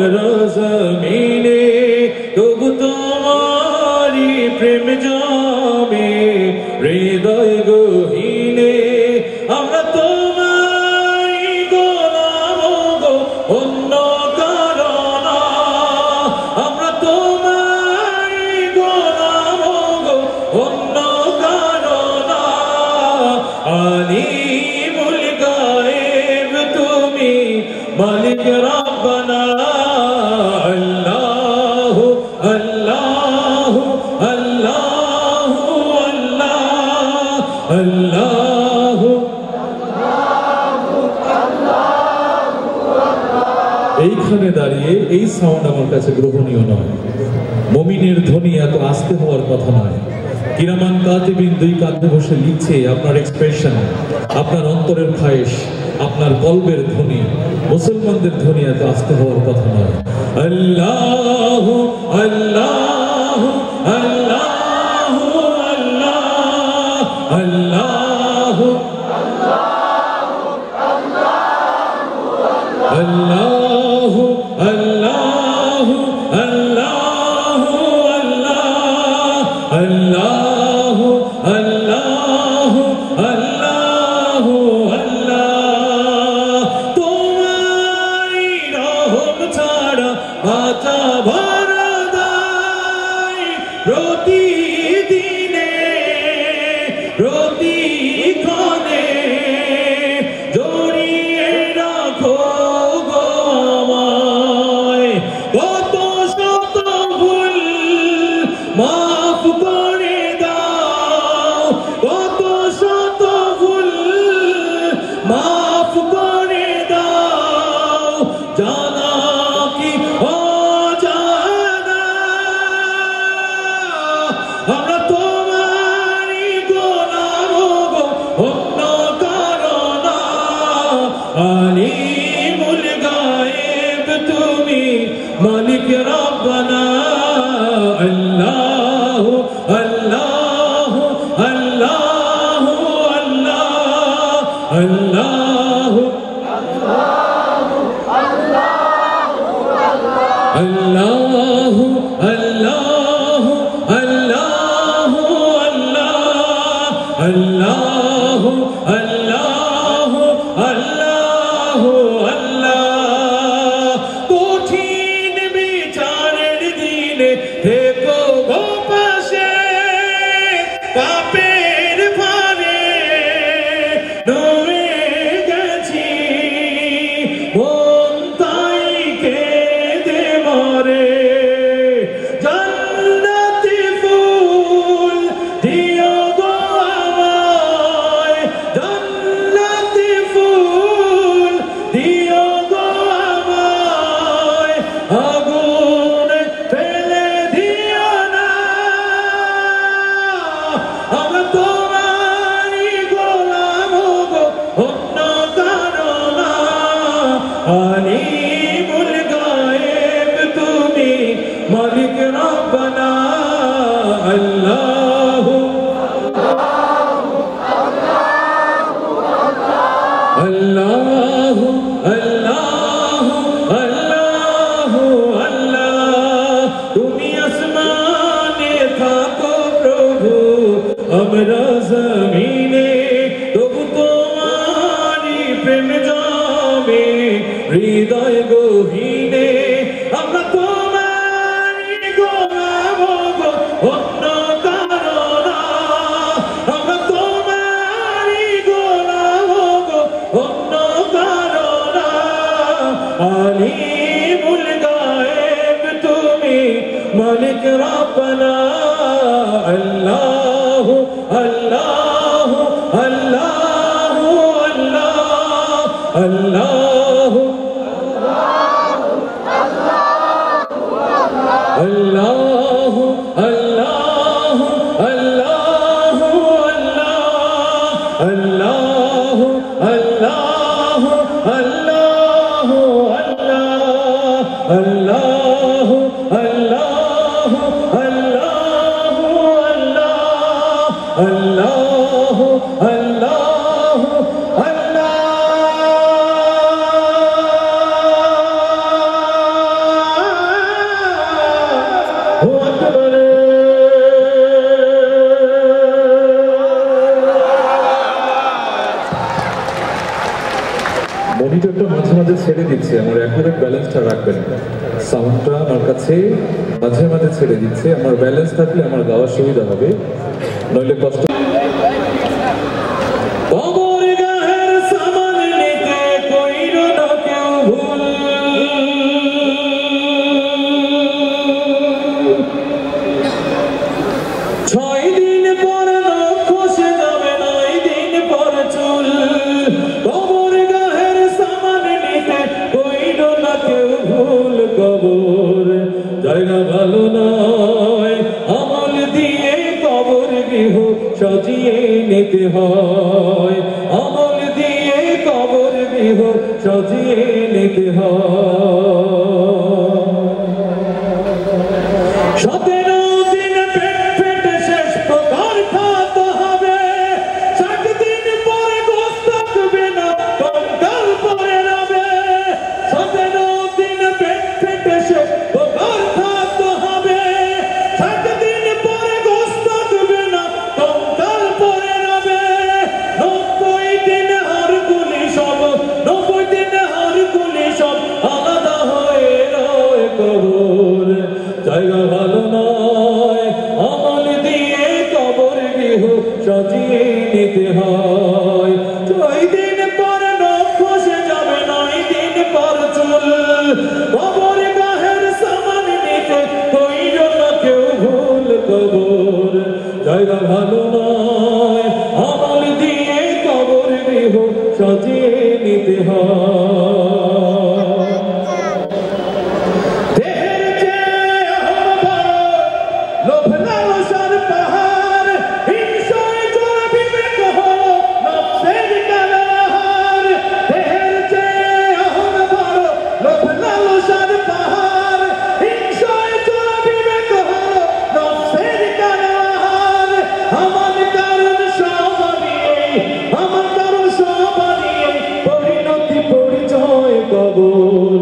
আমরা জমিনে তবু তোমারি প্রেম জামে হৃদয় গহীনে আমরা তোমারি গোলাম গো অন্য কারো না আমরা তোমারি গোলাম গো অন্য কারো না আলিমুল গায়েব তুমি মালিক রব্বানা আল্লাহু আল্লাহু আল্লাহু আল্লাহ আল্লাহু এইখানে দাঁড়িয়ে এই সাউন্ড আমার কাছে গ্রহণীয় নয়। মুমিনের ধ্বনি এত আস্তে হওয়ার কথা নয়। কিরামান কাতিবিন দুই কাঁধে বসে লিখছে আপনার এক্সপ্রেশন, আপনার অন্তরের খায়েশ, আপনার কলবের ধ্বনি, মুসলমানদের ধ্বনি এত আস্তে হওয়ার কথা নয়। আল্লাহু আল্লাহু আল্লাহু আল্লাহ আল্লাহু আল্লাহু আল্লাহু আল্লাহু আল্লাহ আল্লাহু আল্লাহু আল্লাহু আল্লাহ তোমারি রহম ছাড়া মাথা ভরা দায় প্রতিদিনে প্রতিক্ষণে জড়িয়ে রাখো গো আমায় কত শত ভুল মাফ করে দাও কত শত ভুল মাফ করে দাও জানা কি অজানা আমরা তোমারি গোলাম গো অন্য কারো না আলিমুল গায়েব তুমি মালিক রব্বানা আল্লাহু আল্লাহু আল্লাহু আল্লাহ আল্লাহু আল্লাহু আল্লাহু আল্লাহু আল্লাহ আল্লাহু আল্লাহু আল্লাহু আল্লাহ কঠিন বিচারের দিনে থেকো গো পাশে পাপের ভারে ডুবে গেছি মন তাই কেঁদে মরে জান্নাতি ফুল দিও গো আমায় জান্নাতি ফুল দিও গো আমায় আগুনে ফেলে দিও না আমরা তোমারি গোলাম গো অন্য কারো না আলিমুল গায়েব তুমি মালিক রব্বানা আল্লাহু আল্লাহু আল্লাহু আল্লাহু আল্লাহ তুমি আসমানে থাকো প্রভু আমরা জমিনে তবু তোমারি প্রেম জামে হৃদয় গহীনে আমরা তোমারি গোলাম গো অন্য কারো না আমরা তোমারি গোলাম গো অন্য কারো না আলিমুল গায়েব তুমি মালিক রব্বানা আল্লাহু আল্লাহু আল্লাহু আল্লাহ আল্লাহু আল্লাহু আল্লাহু আল্লাহু আল্লাহ আল্লাহু আল্লাহু আল্লাহু আল্লাহ আল্লাহু আল্লাহু আল্লাহু আল্লাহু আল্লাহু মনিটরটা মাঝে মাঝে ছেড়ে দিচ্ছে, আমার অ্যাকুরেট ব্যালেন্সটা রাখবেন। সাউন্ডটা আমার কাছে মাঝে মাঝে ছেড়ে দিচ্ছে, আমার ব্যালেন্স থাকলে আমার গাওয়ার সুবিধা হবে, নইলে কষ্ট। জায়গা ভালো নয়, আমল দিয়ে কবর গৃহ সাজিয়ে নিতে হয়, আমল দিয়ে কবর গৃহ সাজিয়ে নিতে হয়। 17 দিন পেট ফেটে শেষ প্রকার খাতে হবে, 60 দিন পরে গোশত থাকবে না, কঙ্কাল পরে রবে। 17 দিন পেট ফেটে শেষ প্রকার খাতে হবে, 60 দিন পরে গোশত থাকবে না, কঙ্কাল পরে রবে। 90 দিন হাড়গুলি সব, 90 দিন হাড়গুলি সব আলাদা হয়ে রয় কবর। জায়গা ভালো নয়, আমল দিয়ে কবর গৃহ সাজিয়ে নিতে হয়। 6 দিন পর নখ খসে যাবে, 9 দিন পর চুল, কবর গাহের সামান নিতে কইল না কেউ ভুল কবর। জায়গা ভালো নয়, আমল দিয়ে কবর গৃহ সাজিয়ে নিতে হয়। দেহের চেয়ে লোভ লালসার পাহাড়, হিংসায় জোর বিবেক হলো নফসের কালাহার। দেহের চেয়ে আহন বড় লোভ লালসার পাহাড়, হিংসায় জোর বিবেক হলো নফসের কালাহার। আমার কারণ সবারই, আমার কারণ সবারই পরিণতি পরিচয় কবর।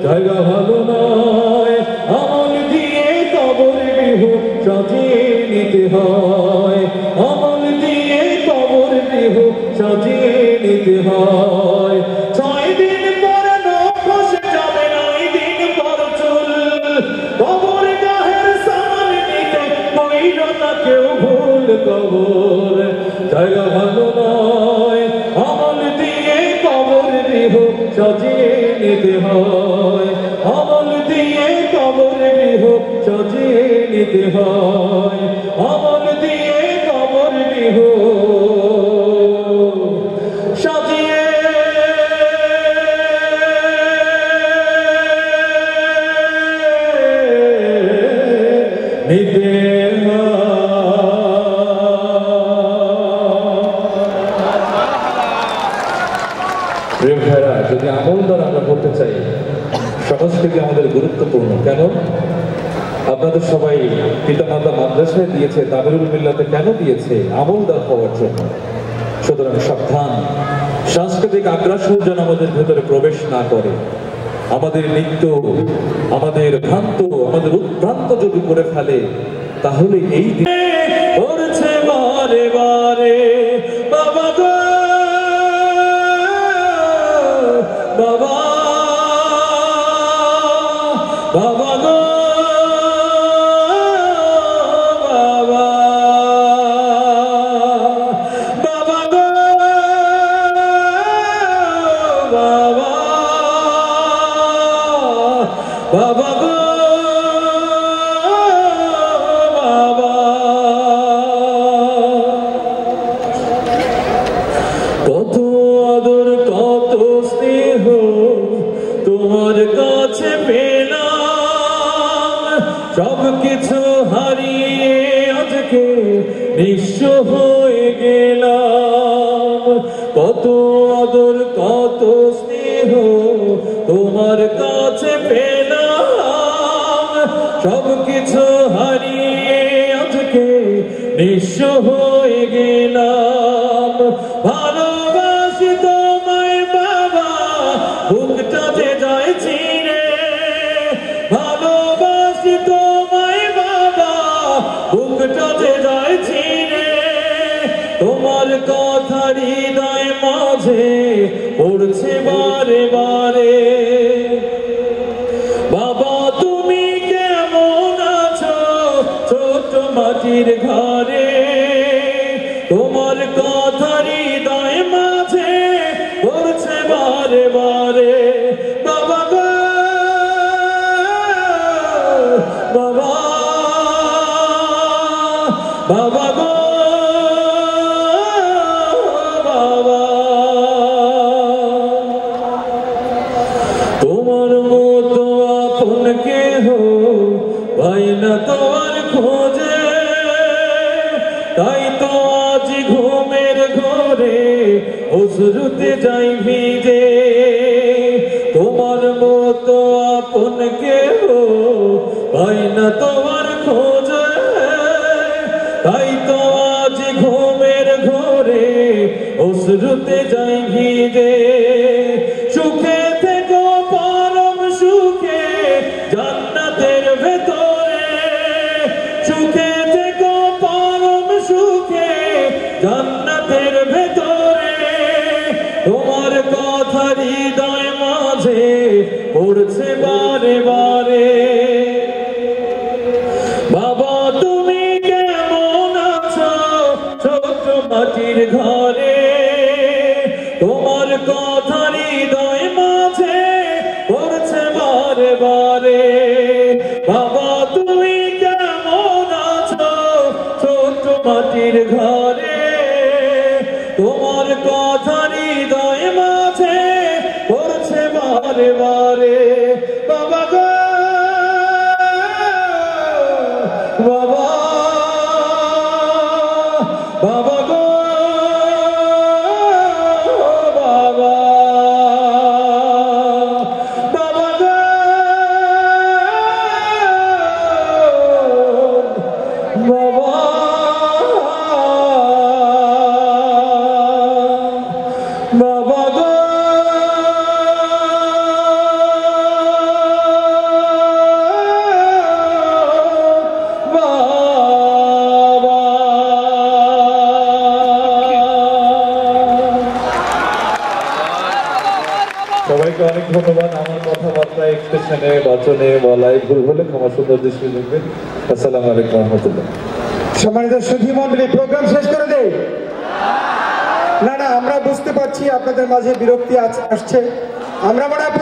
জায়গা ভালো নয়, আমল দিয়ে কবর গৃহ সাজিয়ে নিতে হয়, আমল দিয়ে কবর গৃহ সাজিয়ে নিতে হয়। 6 দিন পরে নখ খসে যাবে, 9 দিন পর চুল, কবর গাহের সামান নিতে কইল না কেউ ভুল কবর। জায়গা ভালো নয়, আমল দিয়ে কবর গৃহ সাজিয়ে নিতে হয়, আমল দিয়ে কবর গৃহ সাজিয়ে নিতে হয়, আমল দিয়ে কবর গৃহ সাজিয়ে নিতে প্রিয় ভাইরা, যদি আমল দ্বারা আমরা করতে চাই, সংস্কৃতি আমাদের গুরুত্বপূর্ণ। কেন? আপনাদের সবাই পিতামাতা মাদ্রাসায় দিয়েছে, দারুল মিল্লাতে কেন দিয়েছে? আমলদার হওয়ার জন্য। সুতরাং সাবধান, সাংস্কৃতিক আগ্রাসন যেন আমাদের ভেতরে প্রবেশ না করে। আমাদের নৃত্য, আমাদের ভ্রান্ত, আমাদের উদ্ভ্রান্ত যদি করে ফেলে, তাহলে এই করছে বারে বারে বাবা গো বাবা, বাবা গো বাবা, বাবা গো বাবা, বাবা গো বাবা। কত আদর কত স্নেহ তোমার কাছে পেলাম, সব কিছু হারিয়ে আজকে নিঃস্ব হয়ে গেলাম। কত আদর কত স্নেহ তোমার কাছে পেলাম, সব কিছু হারিয়ে আজকে নিঃস্ব হয়ে গেলাম। ভালোবাসি তোমায় বাবা, বুকটা যে যায় ছিঁড়ে, ভালোবাসি তোমায় বাবা, বুকটা যে যায় ছিঁড়ে। তোমার কথা হৃদয় মাঝে মাঝে পড়ছে বারে বারে। বাবা তুমি কেমন আছো ছোট মাটির ঘরে, তোমার কথা হৃদয় মাঝে পড়ছে বারে বারে। বাবা গো বাবা, বাবা গো বাবা, তোমার মতো আপন কেহ পাই না তোমার খোঁজে, তাই তো আজ ঘুমের ঘরে অশ্রুতে যাই ভিজে। তোমার মতো আপন কেহ পাই না তোমার খোঁজে, তাই তো আজ ঘুমের ঘরে অশ্রুতে যাই ভিজে। সুখে থেকো পরম সুখে জান্নাতের ভেতরে, সুখে থেকো পরম সুখে জান্নাতের ভেতরে। তোমার কথা হৃদয় মাঝে পড়ছে বারে বারে। বাবা তুমি কেমন আছো ছোট মাটির ঘরে, তোমার কথা হৃদয় মাঝে পড়ছে বারে বারে। বাবা তুমি কেমন আছো ছোট মাটির ঘরে, তোমার কথা হৃদয় মাঝে পড়ছে বারে বারে। বাবা গো বাবা, বাবা গো বাবা, বাবা গো বাবা, বাবা গো সবাইকে অনেক ধন্যবাদ। আমার কথাবার্তা এক্সপ্রেশনে বাচনে বলায় ভুল হলে ক্ষমা সুন্দর দৃষ্টি দেখবেন। আসসালামু আলাইকুম রহমতুল্লাহ। সম্মানিত সুধী মন্ডলী, প্রোগ্রাম শেষ করে দেই? না না, আমরা বুঝতে পারছি আপনাদের মাঝে বিরক্তি আসছে। আমরা মনে হয়